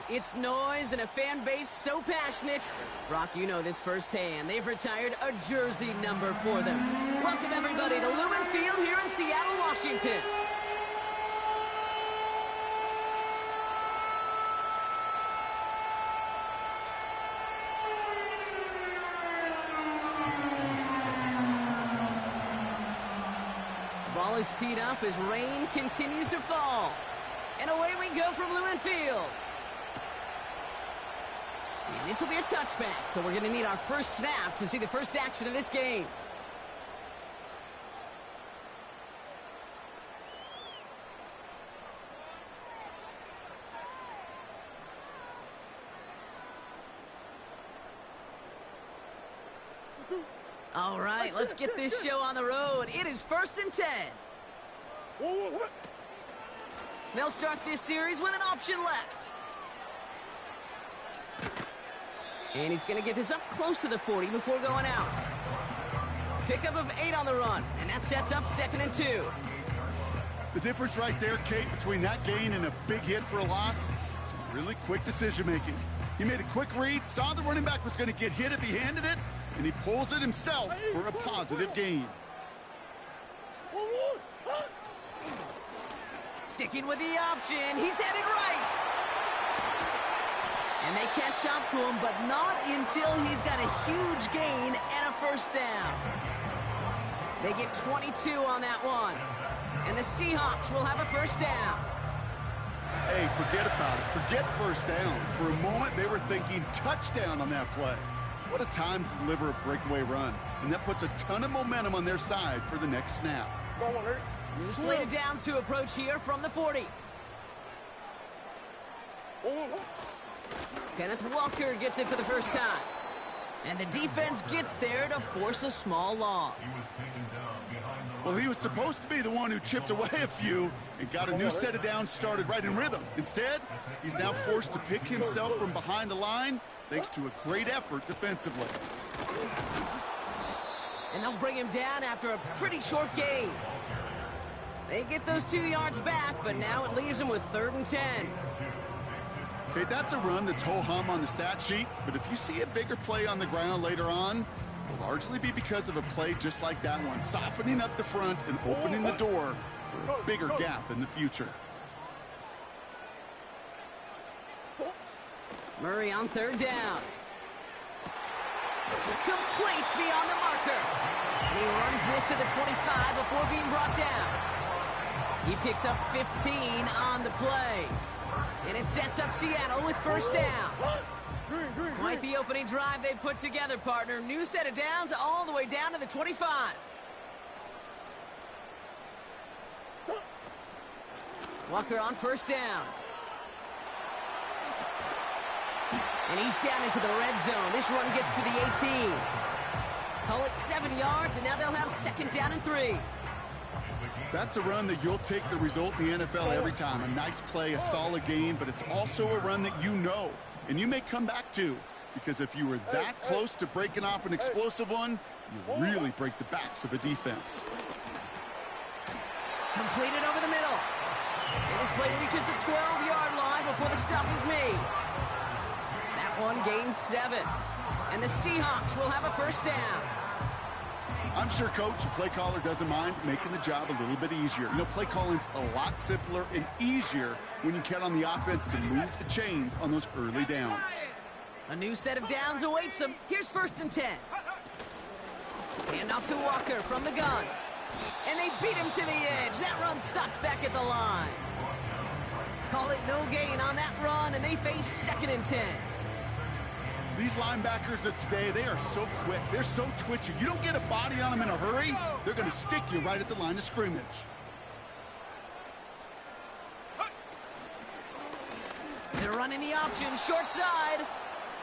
It's noise and a fan base so passionate. Brock, you know this firsthand. They've retired a jersey number for them. Welcome, everybody, to Lumen Field here in Seattle, Washington. The ball is teed up as rain continues to fall. And away we go from Lumen Field. And this will be a touchback, so we're going to need our first snap to see the first action of this game. All right, let's get this show on the road. It is 1st and 10. They'll start this series with an option left. And he's going to get this up close to the 40 before going out. Pickup of 8 on the run, and that sets up 2nd and 2. The difference right there, Kate, between that gain and a big hit for a loss, some really quick decision-making. He made a quick read, saw the running back was going to get hit if he handed it, and he pulls it himself for a positive gain. Sticking with the option, he's headed right. And they catch up to him, but not until he's got a huge gain and a first down. They get 22 on that one. And the Seahawks will have a first down. Hey, forget about it. Forget first down. For a moment, they were thinking touchdown on that play. What a time to deliver a breakaway run. And that puts a ton of momentum on their side for the next snap. New slate of downs to approach here from the 40. Kenneth Walker gets it for the first time. And the defense gets there to force a small loss. Well, he was supposed to be the one who chipped away a few and got a new set of downs started right in rhythm. Instead, he's now forced to pick himself from behind the line thanks to a great effort defensively. And they'll bring him down after a pretty short gain. They get those 2 yards back, but now it leaves him with 3rd and 10. Okay, that's a run that's ho-hum on the stat sheet, but if you see a bigger play on the ground later on, it'll largely be because of a play just like that one, softening up the front and opening the door for a bigger gap in the future. Murray on 3rd down. Complete beyond the marker. And he runs this to the 25 before being brought down. He picks up 15 on the play. And it sets up Seattle with first down. Quite the opening drive they put together, partner. New set of downs all the way down to the 25. Walker on first down. And he's down into the red zone. This run gets to the 18. Call it 7 yards, and now they'll have 2nd down and 3. That's a run that you'll take the result in the NFL every time. A nice play, a solid game, but it's also a run that you know, and you may come back to, because if you were that close to breaking off an explosive one, you really break the backs of a defense. Completed over the middle. And this play reaches the 12-yard line before the stop is made. That one gains 7. And the Seahawks will have a first down. I'm sure Coach, the play caller, doesn't mind making the job a little bit easier. You know, play calling's a lot simpler and easier when you count on the offense to move the chains on those early downs. A new set of downs awaits them. Here's 1st and 10. Hand off to Walker from the gun. And they beat him to the edge. That run stopped back at the line. Call it no gain on that run, and they face 2nd and 10. These linebackers of today, they are so quick. They're so twitchy. You don't get a body on them in a hurry, they're going to stick you right at the line of scrimmage. They're running the option, short side.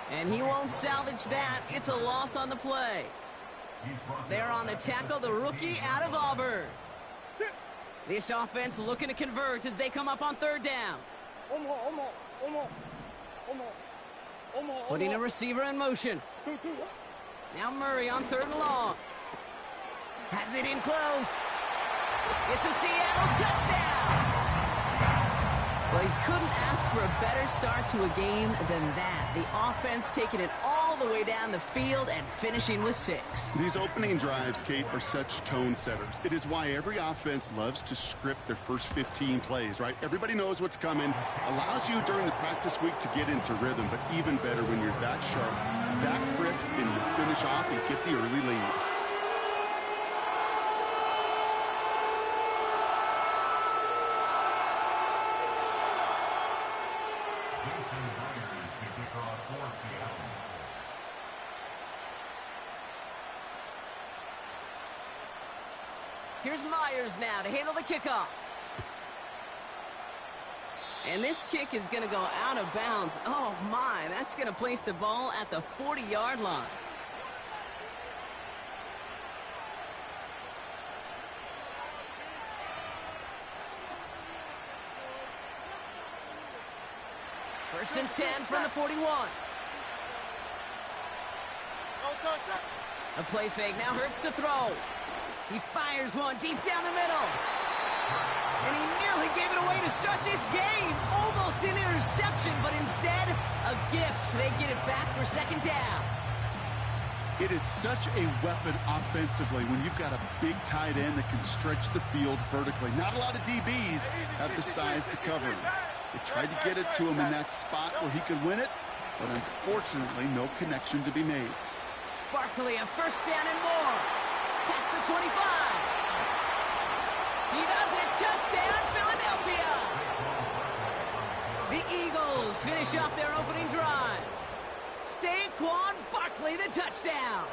And he won't salvage that. It's a loss on the play. They're on the tackle, the rookie out of Auburn. This offense looking to convert as they come up on 3rd down. Putting a receiver in motion. Now Murray on 3rd and long. Has it in close. It's a Seattle touchdown. Well, you couldn't ask for a better start to a game than that. The offense taking it all the way down the field and finishing with 6. These opening drives, Kate, are such tone setters. It is why every offense loves to script their first 15 plays, right? Everybody knows what's coming. Allows you during the practice week to get into rhythm, but even better when you're that sharp, that crisp, and you finish off and get the early lead. Here's Myers now to handle the kickoff. And this kick is going to go out of bounds. Oh, my. That's going to place the ball at the 40-yard line. First and 10 from the 41. A play fake now hurts to throw. He fires one deep down the middle. And he nearly gave it away to start this game. Almost an interception, but instead, a gift. They get it back for second down. It is such a weapon offensively when you've got a big tight end that can stretch the field vertically. Not a lot of DBs have the size to cover him. They tried to get it to him in that spot where he could win it, but unfortunately, no connection to be made. Barkley, a first down and more. Past the 25. He does it. Touchdown, Philadelphia. The Eagles finish off their opening drive. Saquon Barkley, the touchdown.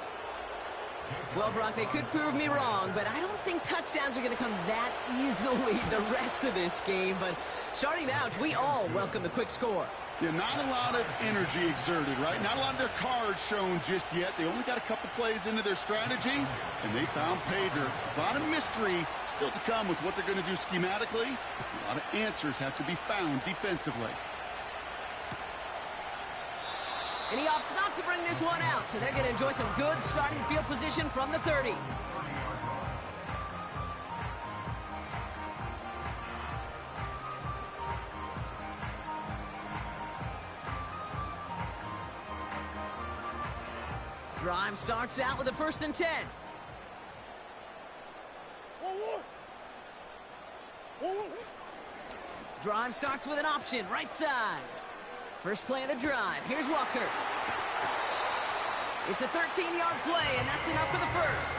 Well, Brock, they could prove me wrong, but I don't think touchdowns are going to come that easily the rest of this game. But starting out, we all welcome the quick score. Yeah, not a lot of energy exerted, right? Not a lot of their cards shown just yet. They only got a couple plays into their strategy, and they found pay dirt. A lot of mystery still to come with what they're going to do schematically. A lot of answers have to be found defensively. And he opts not to bring this one out, so they're going to enjoy some good starting field position from the 30. Drive starts out with a first and 10. Drive starts with an option, right side. First play of the drive. Here's Walker. It's a 13-yard play, and that's enough for the first.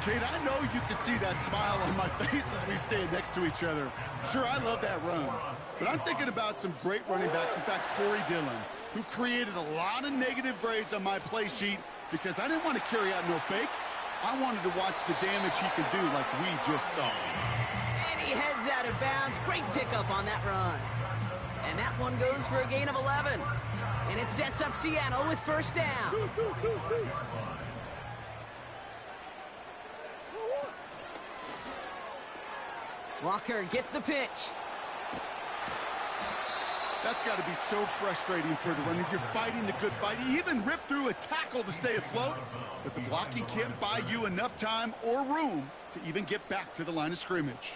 Kate, I know you can see that smile on my face as we stand next to each other. Sure, I love that run. But I'm thinking about some great running backs. In fact, Corey Dillon, who created a lot of negative grades on my play sheet because I didn't want to carry out no fake. I wanted to watch the damage he could do like we just saw. And he heads out of bounds. Great pickup on that run. And that one goes for a gain of 11. And it sets up Seattle with first down. Walker gets the pitch. That's got to be so frustrating for the runner. You're fighting the good fight. You even ripped through a tackle to stay afloat, but the blocking can't buy you enough time or room to even get back to the line of scrimmage.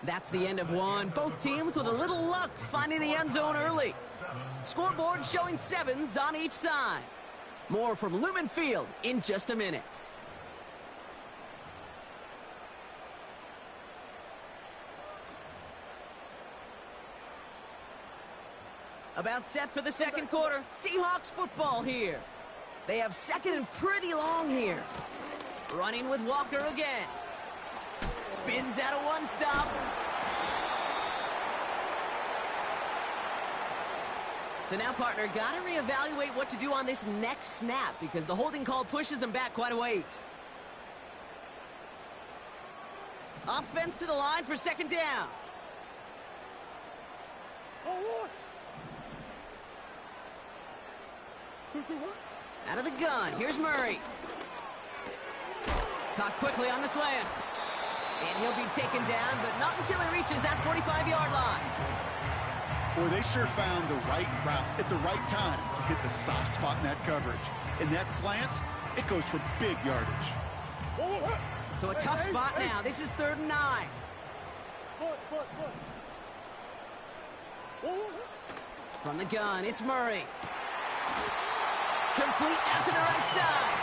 That's the end of one. Both teams with a little luck finding the end zone early. Scoreboard showing 7s on each side. More from Lumen Field in just a minute. About set for the second quarter. Seahawks football here. They have second and pretty long here. Running with Walker again. Spins out of one stop. So now, partner, got to reevaluate what to do on this next snap because the holding call pushes them back quite a ways. Offense to the line for second down. Out of the gun. Here's Murray. Caught quickly on the slant. And he'll be taken down, but not until he reaches that 45-yard line. Boy, they sure found the right route at the right time to hit the soft spot in that coverage. And that slant, it goes for big yardage. So a tough spot now. This is 3rd and 9. From the gun, it's Murray. Complete out to the right side.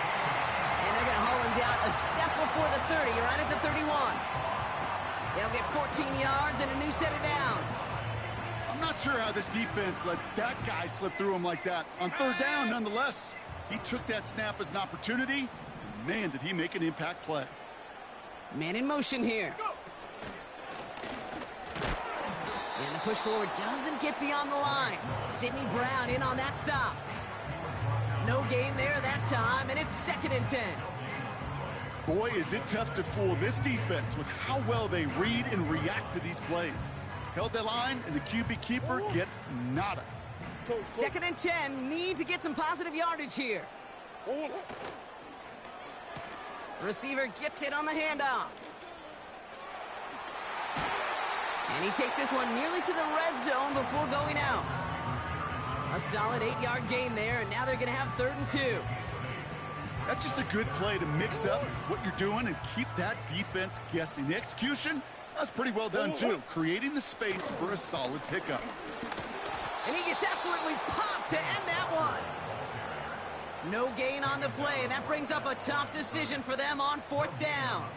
And they're going to haul him down a step before the 30, right at the 31. They'll get 14 yards and a new set of downs. I'm not sure how this defense let that guy slip through him like that. On 3rd down, nonetheless, he took that snap as an opportunity, and man, did he make an impact play. Man in motion here. And the push forward doesn't get beyond the line. Sidney Brown in on that stop. No gain there that time, and it's 2nd and 10. Boy, is it tough to fool this defense with how well they read and react to these plays. Held that line, and the QB keeper gets nada. 2nd and 10, need to get some positive yardage here. Receiver gets it on the handoff. And he takes this one nearly to the red zone before going out. A solid 8-yard gain there, and now they're going to have 3rd and 2. That's just a good play to mix up what you're doing and keep that defense guessing. The execution, that's pretty well done too, creating the space for a solid pickup. And he gets absolutely popped to end that one. No gain on the play, and that brings up a tough decision for them on 4th down.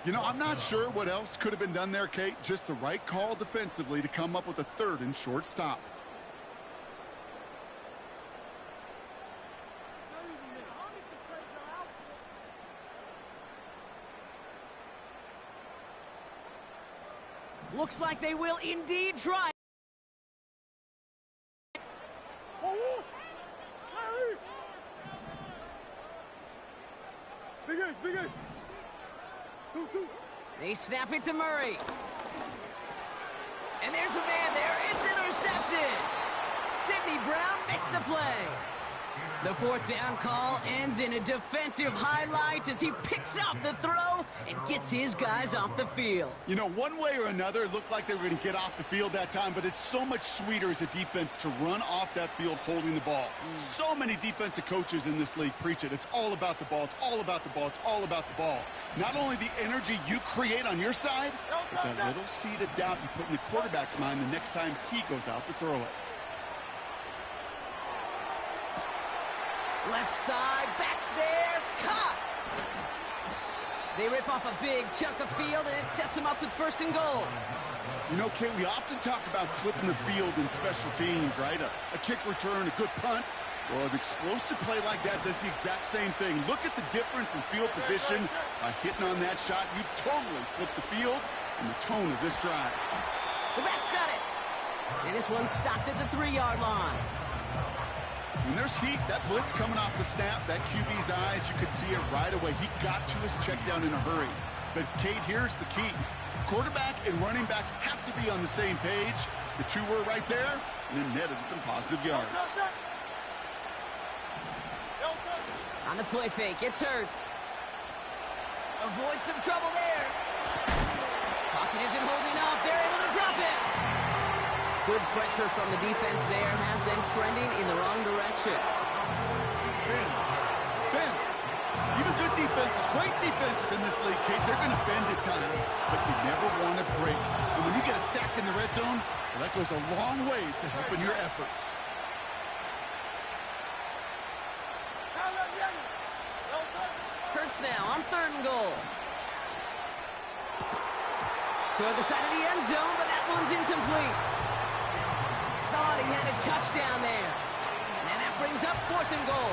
You know, I'm not sure what else could have been done there, Kate. Just the right call defensively to come up with a 3rd and short stop. Looks like they will indeed try. Big ace. 2. They snap it to Murray. And there's a man there. It's intercepted. Sidney Brown makes the play. The 4th down call ends in a defensive highlight as he picks up the throw and gets his guys off the field. You know, one way or another, it looked like they were going to get off the field that time, but it's so much sweeter as a defense to run off that field holding the ball. So many defensive coaches in this league preach it. It's all about the ball. It's all about the ball. It's all about the ball. Not only the energy you create on your side, but that little seed of doubt you put in the quarterback's mind the next time he goes out to throw it. Left side, backs there, caught. They rip off a big chunk of field, and it sets them up with 1st and goal. You know, Kate, we often talk about flipping the field in special teams, right? A kick return, a good punt. Well, an explosive play like that does the exact same thing. Look at the difference in field position. By hitting on that shot, you've totally flipped the field and the tone of this drive. The back's got it. And this one's stopped at the 3-yard line. When there's heat, that blitz coming off the snap, that QB's eyes, you could see it right away. He got to his check down in a hurry. But, Kate, here's the key. Quarterback and running back have to be on the same page. The two were right there, and it netted some positive yards. On the play fake, it's Hurts. Avoid some trouble there. Pocket isn't holding up. They're able to drop it. Good pressure from the defense there has them trending in the wrong direction. Bend. Even good defenses, great defenses in this league, Kate, they're going to bend at times, but you never want to break. And when you get a sack in the red zone, well, that goes a long ways to helping your efforts. Hurts now on 3rd and goal. Toward the side of the end zone, but that one's incomplete. Thought he had a touchdown there. And that brings up 4th and goal.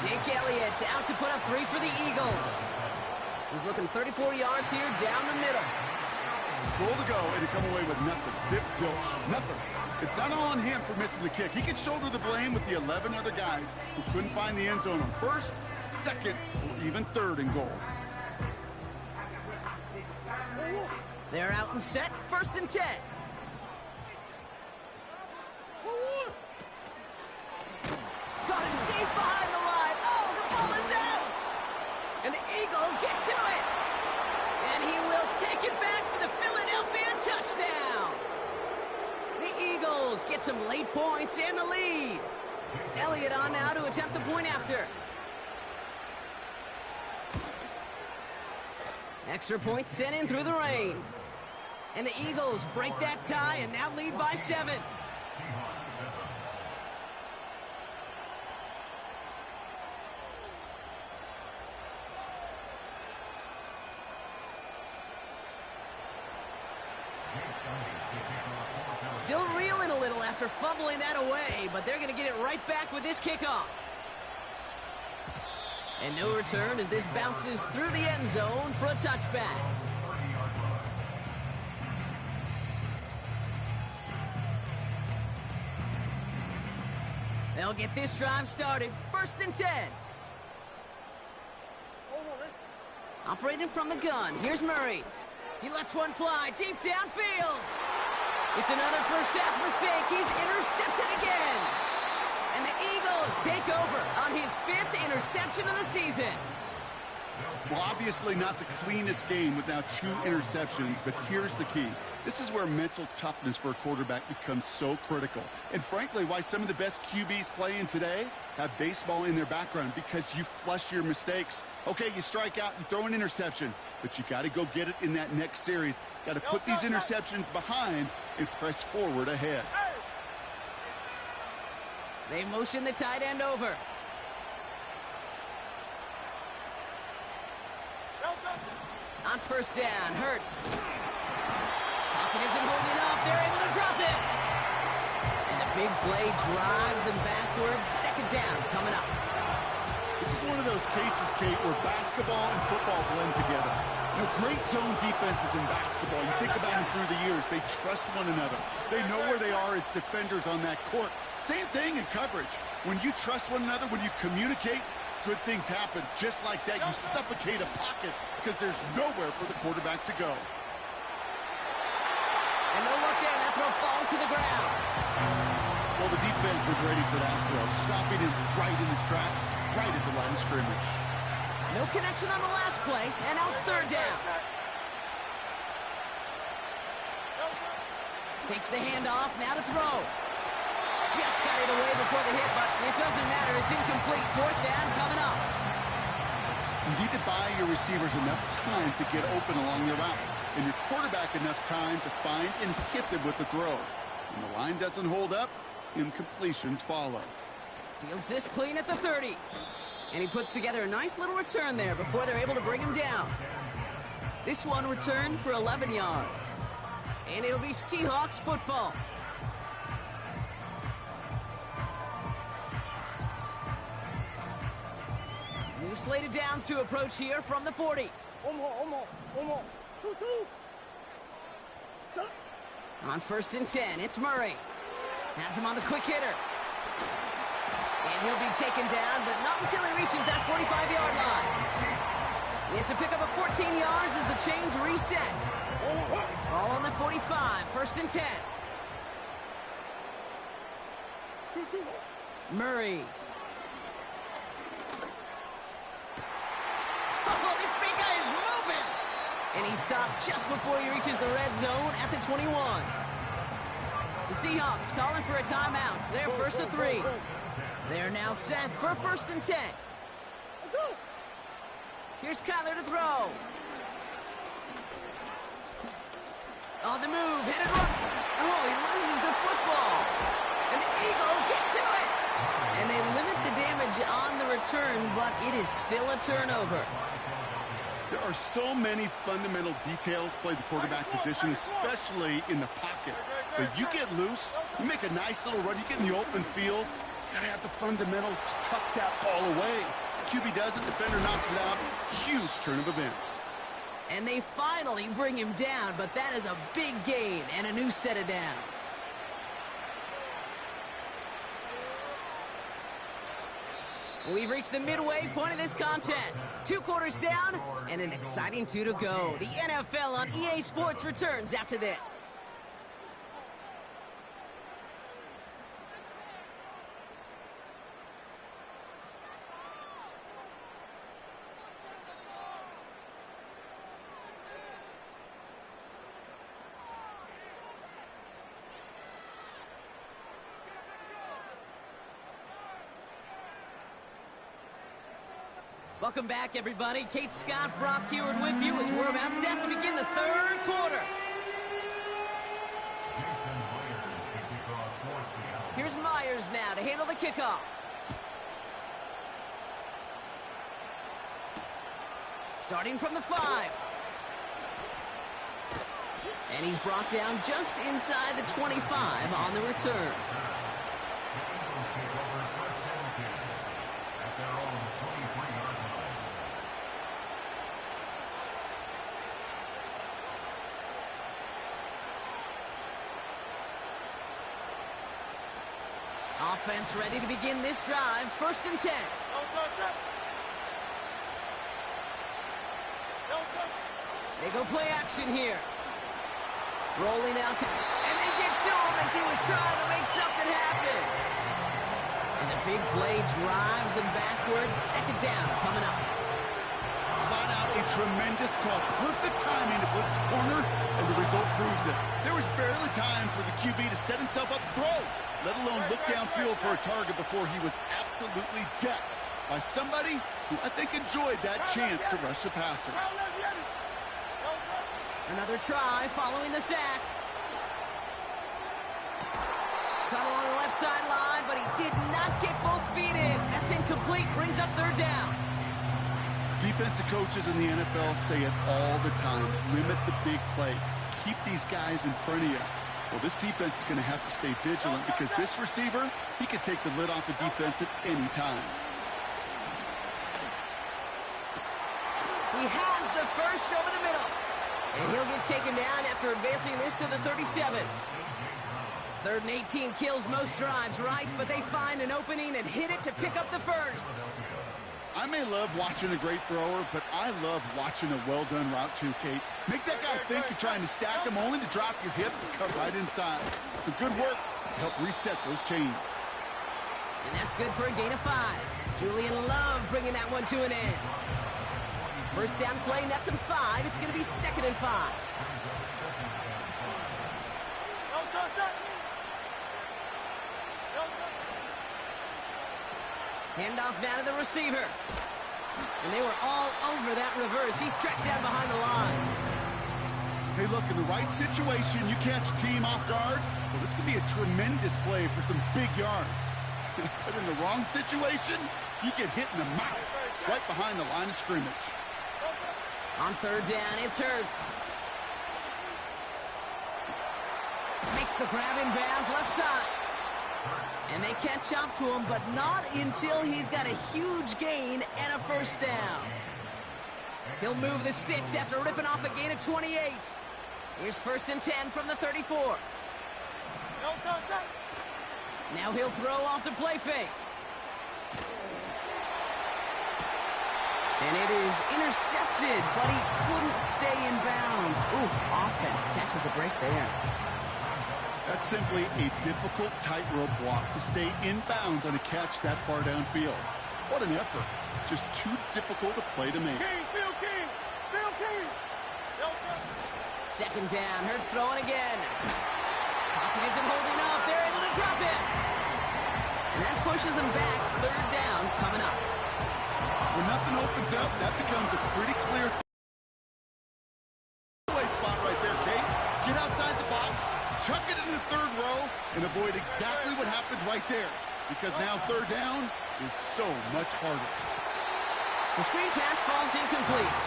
Jake Elliott out to put up 3 for the Eagles. He's looking 34 yards here down the middle. Goal to go and to come away with nothing. Zip, zilch, nothing. It's not all on him for missing the kick. He can shoulder the blame with the 11 other guys who couldn't find the end zone on 1st, 2nd, or even 3rd and goal. They're out and set, 1st and 10. Caught him deep behind the line. Oh, the ball is out. And the Eagles get to it. And he will take it back for the Philadelphia touchdown. Eagles get some late points and the lead. Elliott on now to attempt the point after. Extra point sent in through the rain. And the Eagles break that tie and now lead by 7. Still reeling a little after fumbling that away, but they're going to get it right back with this kickoff. And no return as this bounces through the end zone for a touchback. They'll get this drive started. 1st and 10. Operating from the gun. Here's Murray. He lets one fly deep downfield. It's another first half mistake. He's intercepted again. And the Eagles take over on his 5th interception of the season. Well, obviously not the cleanest game with now 2 interceptions, but here's the key. This is where mental toughness for a quarterback becomes so critical. And frankly, why some of the best QBs playing today have baseball in their background, because you flush your mistakes. Okay, you strike out, you throw an interception, but you got to go get it in that next series. Got to put these interceptions behind and press forward ahead. They motion the tight end over. On 1st down, Hurts. Pocket isn't holding up. They're able to drop it. And the big play drives them backwards. 2nd down coming up. This is one of those cases, Kate, where basketball and football blend together. You know, great zone defenses in basketball. You think about them through the years. They trust one another. They know where they are as defenders on that court. Same thing in coverage. When you trust one another, when you communicate, good things happen. Just like that, you suffocate a pocket because there's nowhere for the quarterback to go. And no look there. That throw falls to the ground. Well, the defense was ready for that throw, stopping him right in his tracks, right at the line of scrimmage. No connection on the last play, and now it's 3rd down. Takes the handoff, now to throw. Just got it away before the hit, but it doesn't matter. It's incomplete. 4th down coming up. You need to buy your receivers enough time to get open along their route, and your quarterback enough time to find and hit them with the throw. When the line doesn't hold up, incompletions follow. Feels this clean at the 30. And he puts together a nice little return there before they're able to bring him down. This one returned for 11 yards. And it'll be Seahawks football. New slated downs to approach here from the 40. One more. 2. On 1st and 10, it's Murray. Has him on the quick hitter. And he'll be taken down, but not until he reaches that 45-yard line. It's a pickup of 14 yards as the chains reset. Ball on the 45, 1st and 10. Murray. Oh, this big guy is moving! And he stopped just before he reaches the red zone at the 21. The Seahawks calling for a timeout. They're 1st and 3. They're now set for 1st and 10. Here's Kyler to throw. On the move, hit and run. Oh, he loses the football. And the Eagles get to it. And they limit the damage on the return, but it is still a turnover. There are so many fundamental details play the quarterback position, especially in the pocket. But you get loose, you make a nice little run, you get in the open field, you gotta have the fundamentals to tuck that ball away. QB does it, defender knocks it out. Huge turn of events. And they finally bring him down, but that is a big gain and a new set of downs. We've reached the midway point of this contest. 2 quarters down and an exciting 2 to go. The NFL on EA Sports returns after this. Welcome back, everybody. Kate Scott, Brock Heward with you as we're about set to begin the third quarter. Here's Myers now to handle the kickoff. Starting from the 5. And he's brought down just inside the 25 on the return. Offense ready to begin this drive. 1st and 10. They go play action here. Rolling out to... And they get to him as he was trying to make something happen. And the big play drives them backwards. 2nd down coming up. Flat out a tremendous call. Perfect timing to blitz corner, and the result proves it. There was barely time for the QB to set himself up to throw, let alone look downfield for a target before he was absolutely decked by somebody who I think enjoyed that chance to rush the passer. Another try following the sack. Cut along the left sideline, but he did not get both feet in. That's incomplete. Brings up 3rd down. Defensive coaches in the NFL say it all the time. Limit the big play. Keep these guys in front of you. Well, this defense is going to have to stay vigilant because this receiver, he can take the lid off a defense at any time. He has the first over the middle. And he'll get taken down after advancing this to the 37. 3rd and 18 kills most drives, right? But they find an opening and hit it to pick up the first. I may love watching a great thrower, but I love watching a well-done route too, Kate. Make that guy think you're trying to stack him only to drop your hips and cut right inside. Some good work to help reset those chains. And that's good for a gain of 5. Julian Love bringing that one to an end. 1st down play, nets him 5. It's going to be 2nd and 5. Handoff now to the receiver. And they were all over that reverse. He's tracked down behind the line. Hey, look, in the right situation, you catch a team off guard. Well, this could be a tremendous play for some big yards. But in the wrong situation, you get hit in the mouth right behind the line of scrimmage. On 3rd down, it's Hurts. Makes the grab in bounds, left side. And they catch up to him, but not until he's got a huge gain and a 1st down. He'll move the sticks after ripping off a gain of 28. Here's 1st and 10 from the 34. Now he'll throw off the play fake. And it is intercepted, but he couldn't stay in bounds. Ooh, offense catches a break there. That's simply a difficult tightrope walk to stay in bounds on a catch that far downfield. What an effort. Just too difficult a play to make. 2nd down, Hurts throwing again. Pocket isn't holding up. They're able to drop it. And that pushes them back. 3rd down coming up. When nothing opens up, that becomes a pretty clear spot right there, Kate. Get outside the box, chuck it into the 3rd row, and avoid exactly what happened right there. Because now 3rd down is so much harder. The screen pass falls incomplete.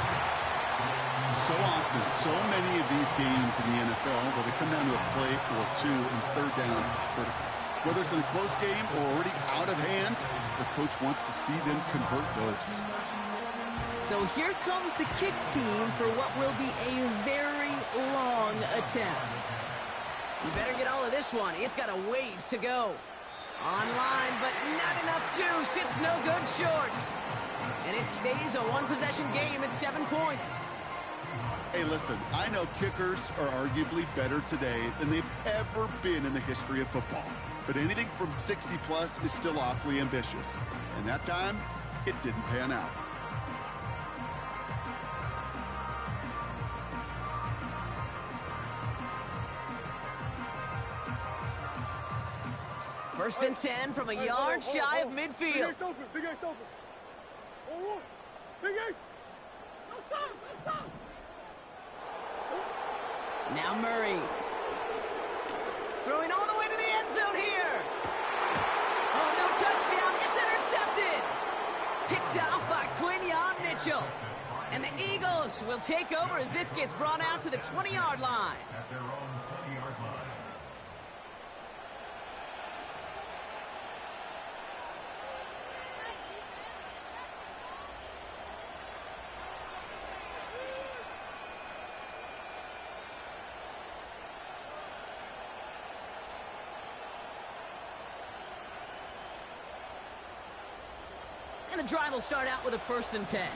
So often, so many of these games in the NFL where they come down to a play or two and 3rd down critical. Whether it's in a close game or already out of hand, the coach wants to see them convert those. So here comes the kick team for what will be a very long attempt. You better get all of this one. It's got a ways to go. Online, but not enough juice. It's no good short. And it stays a one-possession game at 7 points. Hey, listen, I know kickers are arguably better today than they've ever been in the history of football. But anything from 60-plus is still awfully ambitious. And that time, it didn't pan out. First and 10 from a yard shy of midfield. Big ass open. Now Murray. Throwing all the way to the end zone here. Oh, no touchdown. It's intercepted. Picked off by Quinyon Mitchell. And the Eagles will take over as this gets brought out to the 20-yard line. At their own 20-yard line. And the drive will start out with a 1st and 10.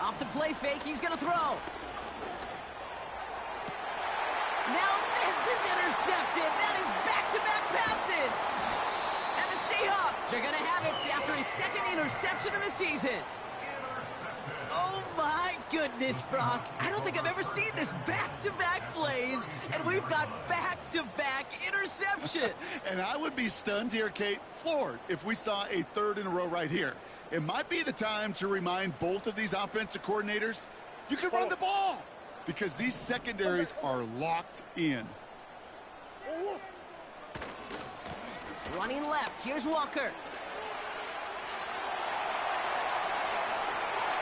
Off the play fake, he's going to throw. Now this is intercepted. That is back-to-back passes. And the Seahawks are going to have it after his 2nd interception of the season. Oh, my goodness, Brock. I don't think I've ever seen this back-to-back plays, and we've got back-to-back interceptions. And I would be stunned here, Kate, floored, if we saw a 3rd in a row right here. It might be the time to remind both of these offensive coordinators, you can run the ball, because these secondaries are locked in. Running left, here's Walker.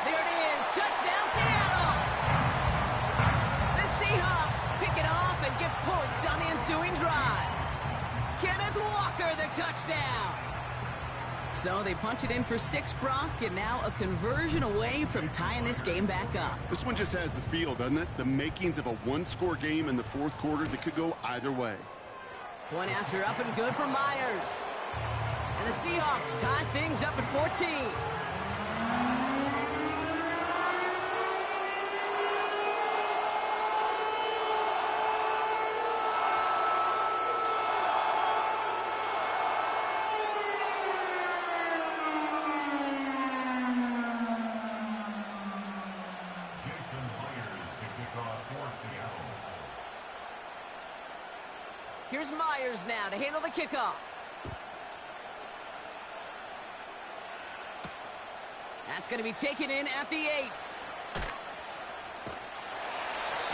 There it is, touchdown Seattle! The Seahawks pick it off and get points on the ensuing drive. Kenneth Walker, the touchdown. So they punch it in for 6, Brock, and now a conversion away from tying this game back up. This one just has the feel, doesn't it? The makings of a 1-score game in the 4th quarter that could go either way. Point after up and good for Myers. And the Seahawks tie things up at 14. Here's Myers now to handle the kickoff. That's going to be taken in at the 8.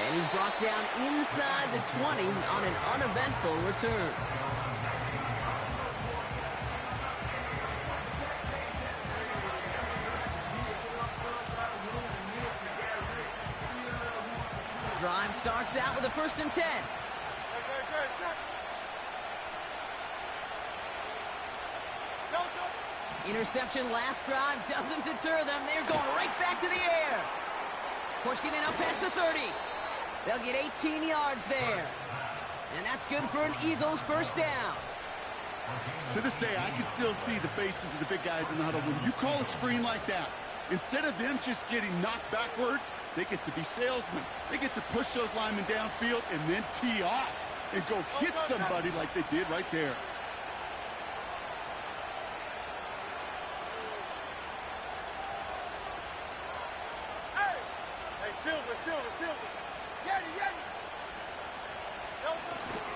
And he's brought down inside the 20 on an uneventful return. Drive starts out with a 1st and 10. Interception last drive doesn't deter them. They're going right back to the air. Pushing it up past the 30. They'll get 18 yards there. And that's good for an Eagles 1st down. To this day, I can still see the faces of the big guys in the huddle. When you call a screen like that, instead of them just getting knocked backwards, they get to be salesmen. They get to push those linemen downfield and then tee off and go hit somebody like they did right there.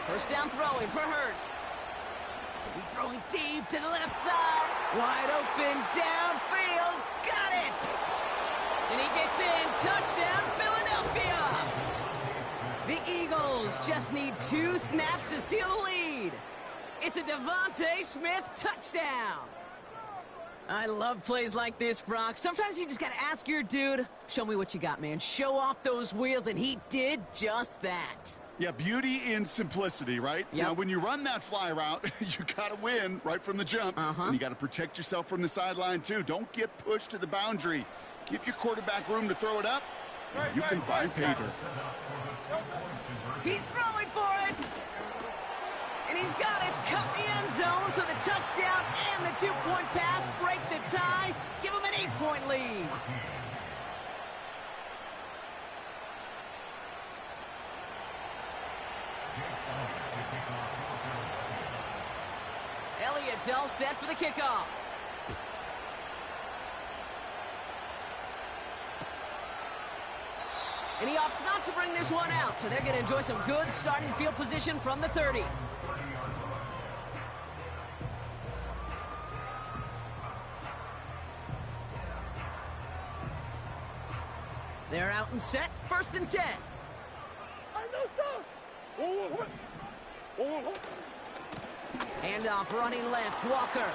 First down throwing for Hurts. He's throwing deep to the left side. Wide open downfield. Got it! And he gets in. Touchdown, Philadelphia! The Eagles just need 2 snaps to steal the lead. It's a Devontae Smith touchdown. I love plays like this, Brock. Sometimes you just got to ask your dude, show me what you got, man. Show off those wheels, and he did just that. Yeah, beauty in simplicity, right? Yep. Now, when you run that fly route, you got to win right from the jump. And you got to protect yourself from the sideline, too. Don't get pushed to the boundary. Give your quarterback room to throw it up. You can find pay dirt. He's throwing for it. And he's got it. Cut the end zone, so the touchdown and the 2-point pass break the tie. Give him an 8-point lead. Elliott's all set for the kickoff. And he opts not to bring this one out, so they're going to enjoy some good starting field position from the 30. They're out and set, 1st and 10. Handoff running left, Walker.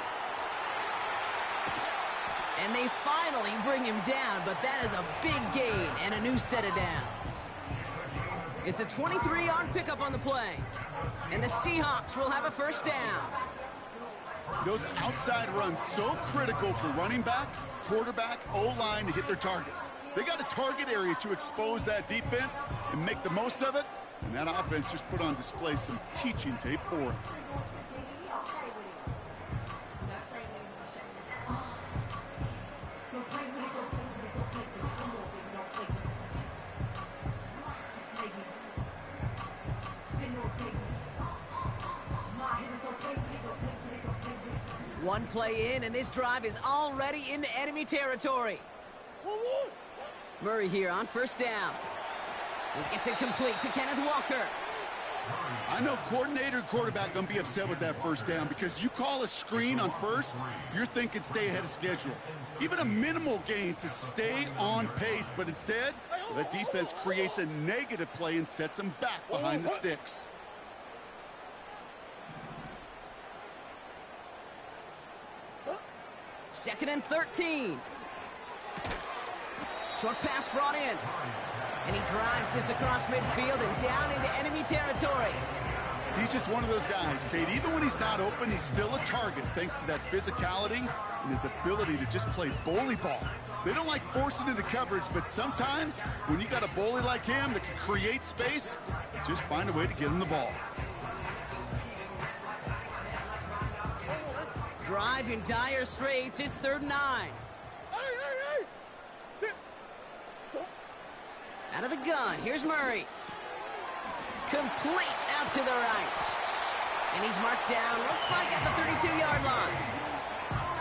And they finally bring him down, but that is a big gain and a new set of downs. It's a 23-yard pickup on the play. And the Seahawks will have a 1st down. Those outside runs so critical for running back, quarterback, O-line to hit their targets. They got a target area to expose that defense and make the most of it. And that offense just put on display some teaching tape for it. One play in, and this drive is already into enemy territory. Murray here on 1st down. He gets it complete to Kenneth Walker. I know coordinator and quarterback going to be upset with that 1st down because you call a screen on 1st, you're thinking stay ahead of schedule. Even a minimal gain to stay on pace, but instead, the defense creates a negative play and sets them back behind the sticks. Second and 13. Short pass brought in. And he drives this across midfield and down into enemy territory. He's just one of those guys, Kate. Even when he's not open, he's still a target thanks to that physicality and his ability to just play bully ball. They don't like forcing into coverage, but sometimes when you got a bully like him that can create space, just find a way to get him the ball. Drive in dire straits. It's 3rd and 9. Out of the gun, here's Murray. Complete out to the right. And he's marked down, looks like at the 32-yard line.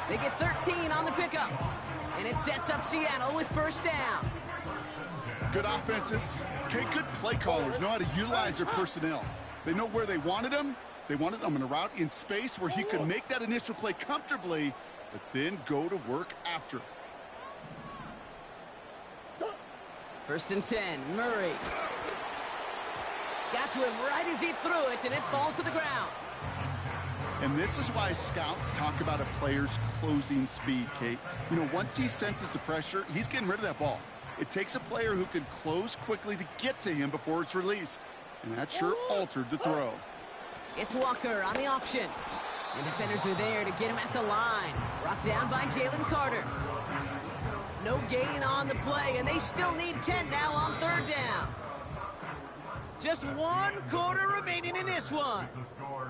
They get 13 on the pickup. And it sets up Seattle with 1st down. Good offenses. Okay, good play callers know how to utilize their personnel. They know where they wanted them. They wanted him in a route in space where he could make that initial play comfortably, but then go to work after. 1st and 10, Murray. Got to him right as he threw it, and it falls to the ground. And this is why scouts talk about a player's closing speed, Kate. You know, once he senses the pressure, he's getting rid of that ball. It takes a player who can close quickly to get to him before it's released. And that sure altered the throw. It's Walker on the option. And defenders are there to get him at the line. Brought down by Jalen Carter. No gain on the play, and they still need 10 now on 3rd down. Just 1 quarter remaining in this one.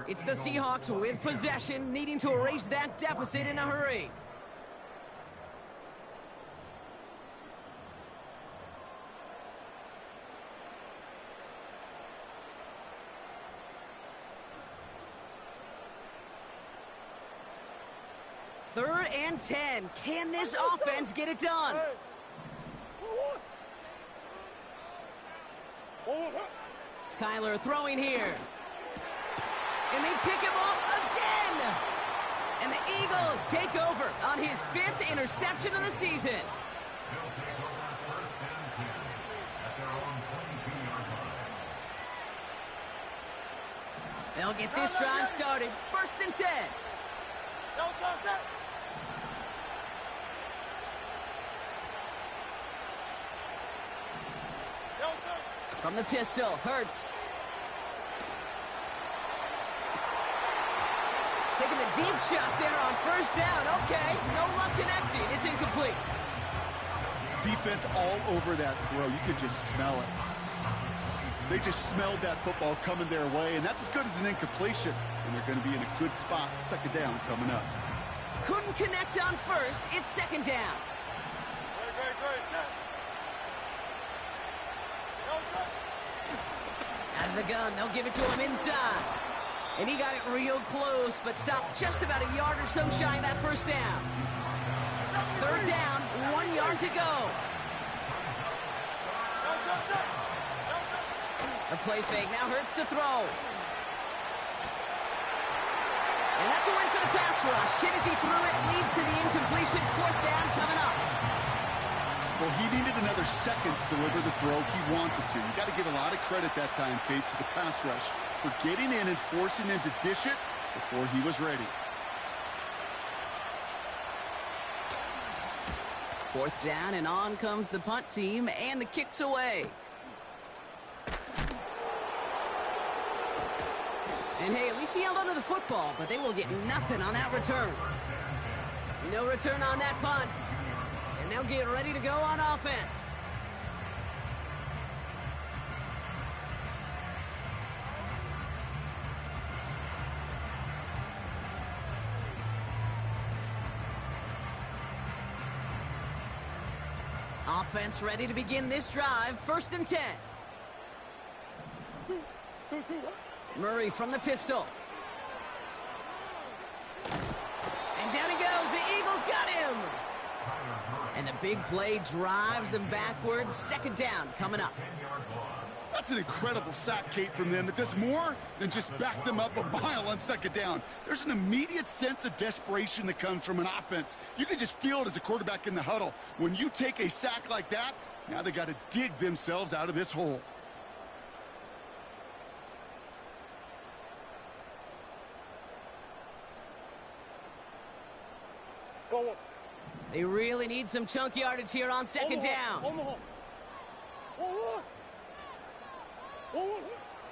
It's the Seahawks with possession, needing to erase that deficit in a hurry. Third and 10. Can this offense get it done? Kyler throwing here. And they pick him off again. And the Eagles take over on his 5th interception of the season. They'll get this drive started. 1st and 10. From the pistol, Hurts. Taking a deep shot there on 1st down. Okay, no luck connecting. It's incomplete. Defense all over that throw. You could just smell it. They just smelled that football coming their way, and that's as good as an incompletion. And they're going to be in a good spot. 2nd down coming up. Couldn't connect on 1st. It's 2nd down. Out of the gun, they'll give it to him inside. And he got it real close, but stopped just about a yard or so shy of that 1st down. 3rd down, 1 yard to go. A play fake. Now Hurts to throw. And that's a win for the pass rush. Hit as he threw it. Leads to the incompletion. 4th down coming up. Well, he needed another second to deliver the throw he wanted to. You got to give a lot of credit that time, Kate, to the pass rush for getting in and forcing him to dish it before he was ready. 4th down, and on comes the punt team, and the kick's away. And hey, at least he held onto the football, but they will get nothing on that return. No return on that punt. And they'll get ready to go on offense. Offense ready to begin this drive. 1st and 10. Murray from the pistol. And down he goes. The Eagles got him. And the big play drives them backwards. 2nd down coming up. That's an incredible sack, Kate, from them. It does more than just back them up a mile on 2nd down. There's an immediate sense of desperation that comes from an offense. You can just feel it as a quarterback in the huddle. When you take a sack like that, now they got to dig themselves out of this hole. They really need some chunk yardage here on 2nd down.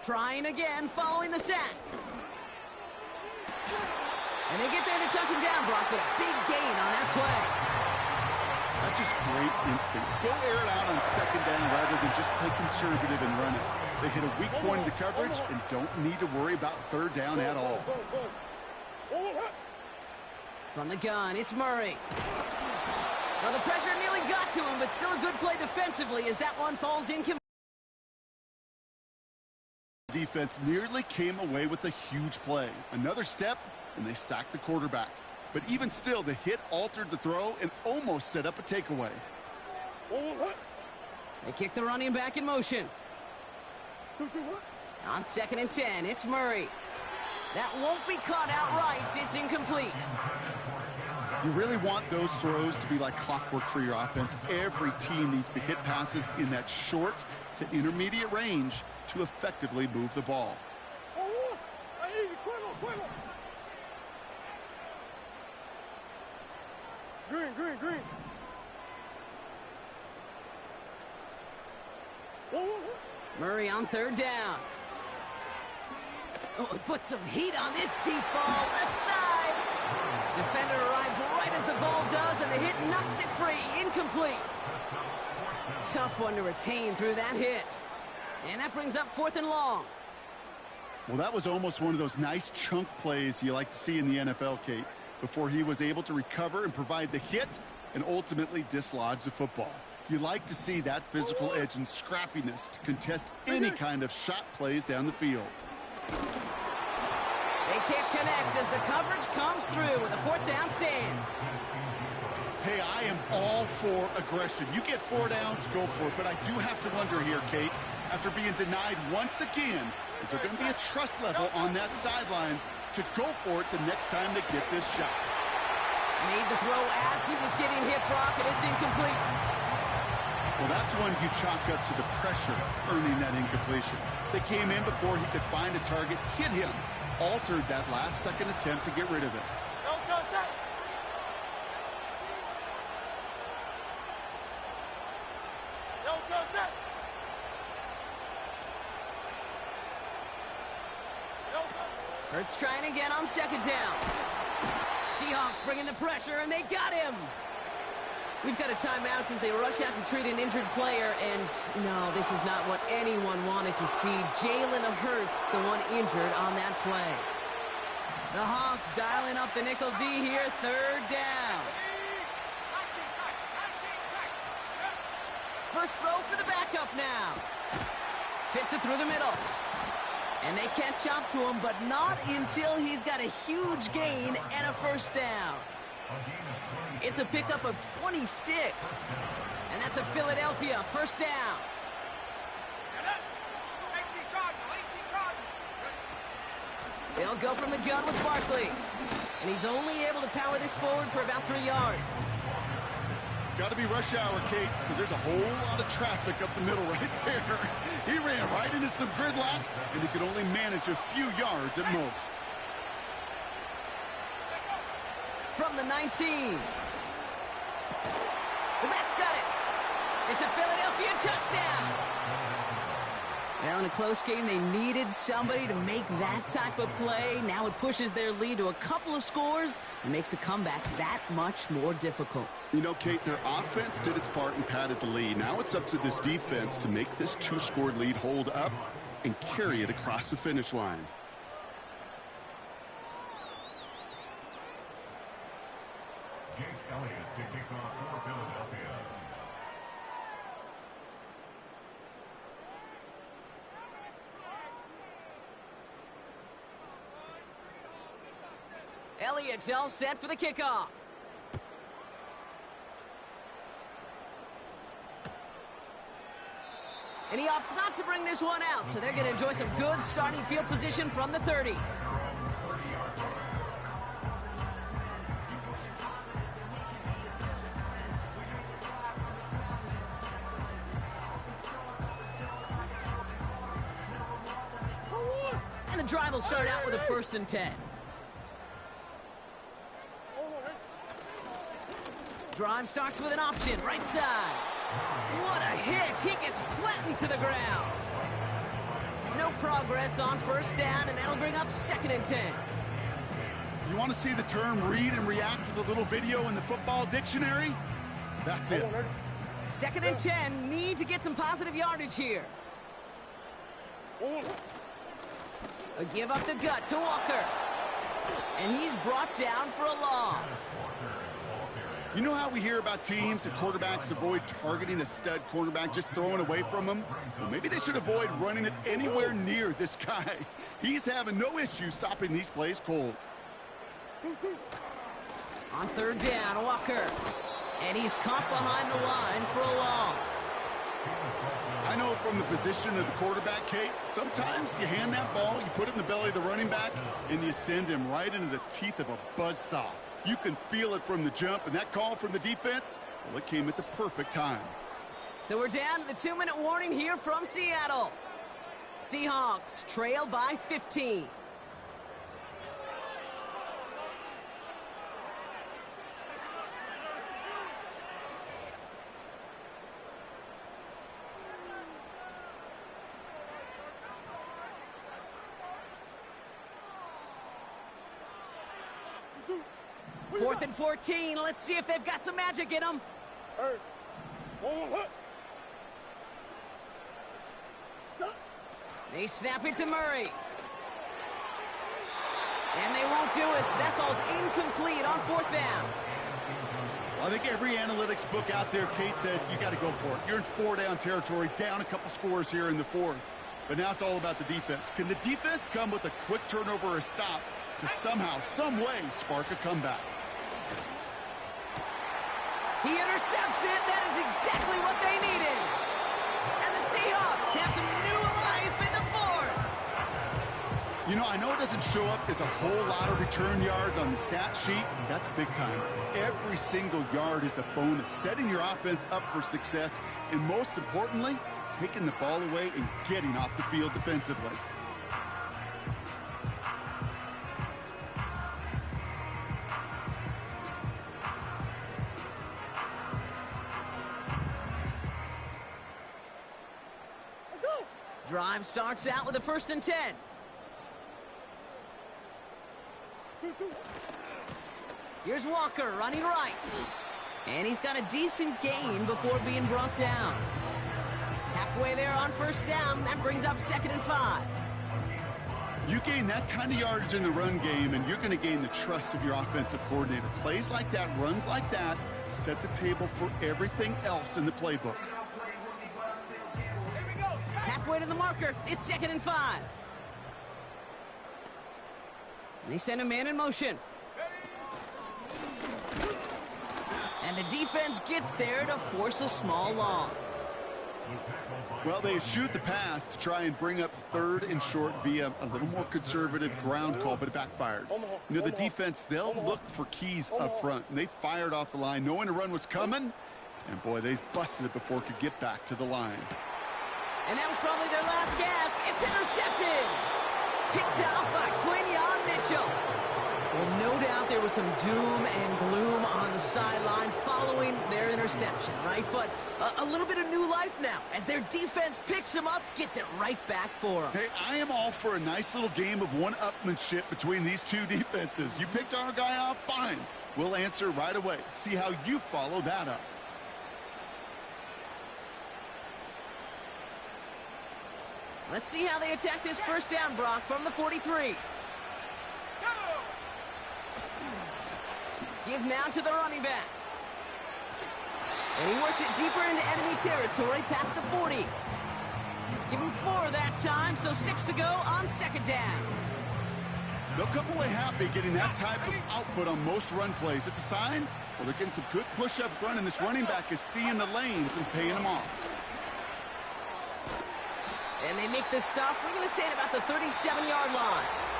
Trying again following the sack. And they get there to touch him down, Brock, but a big gain on that play. That's just great instincts. Go air it out on 2nd down rather than just play conservative and run it. They hit a weak point in the coverage and don't need to worry about 3rd down at all. From the gun, it's Murray. Well, the pressure nearly got to him, but still a good play defensively as that one falls incomplete. Defense nearly came away with a huge play. Another step, and they sacked the quarterback. But even still, the hit altered the throw and almost set up a takeaway. They kick the running back in motion. On 2nd and 10, it's Murray. That won't be caught outright. It's incomplete. You really want those throws to be like clockwork for your offense. Every team needs to hit passes in that short to intermediate range to effectively move the ball. Green. Murray on 3rd down. Oh, put some heat on this deep ball. Left side. Defender arrives right as the ball does, and the hit knocks it free. Incomplete. Tough one to retain through that hit. And that brings up 4th and long. Well, that was almost one of those nice chunk plays you like to see in the NFL, Kate, before he was able to recover and provide the hit and ultimately dislodge the football. You like to see that physical edge and scrappiness to contest any kind of shot plays down the field. They can't connect as the coverage comes through with a 4th down stand. Hey, I am all for aggression. You get 4 downs, go for it. But I do have to wonder here, Kate, after being denied once again, is there going to be a trust level on that sidelines to go for it the next time they get this shot? Made the throw as he was getting hit, Brock, and it's incomplete. Well, that's one you chalk up to the pressure earning that incompletion. They came in before he could find a target, hit him, altered that last-second attempt to get rid of it. Hurts trying again on 2nd down. Seahawks bringing the pressure, and they got him. We've got a timeout as they rush out to treat an injured player, and no, this is not what anyone wanted to see. Jalen Hurts, the one injured on that play. The Hawks dialing up the nickel D here, 3rd down. First throw for the backup now. Fits it through the middle. And they catch up to him, but not until he's got a huge gain and a 1st down. It's a pickup of 26. And that's a Philadelphia 1st down. They'll go from the gun with Barkley. And he's only able to power this forward for about 3 yards. Got to be rush hour, Kate, because there's a whole lot of traffic up the middle right there. He ran right into some gridlock, and he could only manage a few yards at most. From the 19. The Mets got it. It's a Philadelphia touchdown. Now in a close game, they needed somebody to make that type of play. Now it pushes their lead to a couple of scores and makes a comeback that much more difficult. You know, Kate, their offense did its part and padded the lead. Now it's up to this defense to make this 2-score lead hold up and carry it across the finish line. Jake Elliott to kick off for Philadelphia. Elliott's all set for the kickoff. And he opts not to bring this one out, so they're going to enjoy some good starting field position from the 30. And the drive will start out with a 1st and 10. Drive starts with an option, right side. What a hit! He gets flattened to the ground. No progress on 1st down, and that'll bring up 2nd and 10. You want to see the term read and react with a little video in the football dictionary? That's it. 2nd and 10, need to get some positive yardage here. A give up the gut to Walker. And he's brought down for a loss. You know how we hear about teams and quarterbacks avoid targeting a stud cornerback, just throwing away from him? Well, maybe they should avoid running it anywhere near this guy. He's having no issue stopping these plays cold. On 3rd down, Walker. And he's caught behind the line for a loss. I know from the position of the quarterback, Kate, sometimes you hand that ball, you put it in the belly of the running back, and you send him right into the teeth of a buzzsaw. You can feel it from the jump, and that call from the defense, well, it came at the perfect time. So we're down to the 2-minute warning here from Seattle. Seahawks trail by 15. Fourth and 14. Let's see if they've got some magic in them. They snap it to Murray. And they won't do it. That ball's incomplete on 4th down. Well, I think every analytics book out there, Kate, said you got to go for it. You're in 4-down territory, down a couple scores here in the 4th. But now it's all about the defense. Can the defense come with a quick turnover or a stop to somehow, some way, spark a comeback? He intercepts it. That is exactly what they needed. And the Seahawks have some new life in the 4th. You know, I know it doesn't show up as a whole lot of return yards on the stat sheet. That's big time. Every single yard is a bonus, setting your offense up for success, and most importantly, taking the ball away and getting off the field defensively. Drive starts out with a 1st and 10. Here's Walker running right. And he's got a decent gain before being brought down. Halfway there on 1st down. That brings up 2nd and 5. You gain that kind of yardage in the run game, and you're going to gain the trust of your offensive coordinator. Plays like that, runs like that, set the table for everything else in the playbook. Halfway to the marker, it's 2nd and 5. They send a man in motion. And the defense gets there to force a small loss. The tackle by Well, they eschewed the pass to try and bring up 3rd and short via a little more conservative ground call, but it backfired. You know, the defense, they'll look for keys up front, and they fired off the line knowing a run was coming, and boy, they busted it before it could get back to the line. And that was probably their last gasp. It's intercepted. Picked off by Quinion Mitchell. Well, no doubt there was some doom and gloom on the sideline following their interception, right? But a little bit of new life now as their defense picks them up, gets it right back for them. Hey, I am all for a nice little game of one-upmanship between these two defenses. You picked our guy off, fine. We'll answer right away. See how you follow that up. Let's see how they attack this first down, Brock, from the 43. Give now to the running back. And he works it deeper into enemy territory past the 40. Give him 4 that time, so 6 to go on second down. They'll come away happy getting that type of output on most run plays. It's a sign, well, they're getting some good push up front, and this running back is seeing the lanes and paying them off. And they make this stop, we're going to say at about the 37-yard line.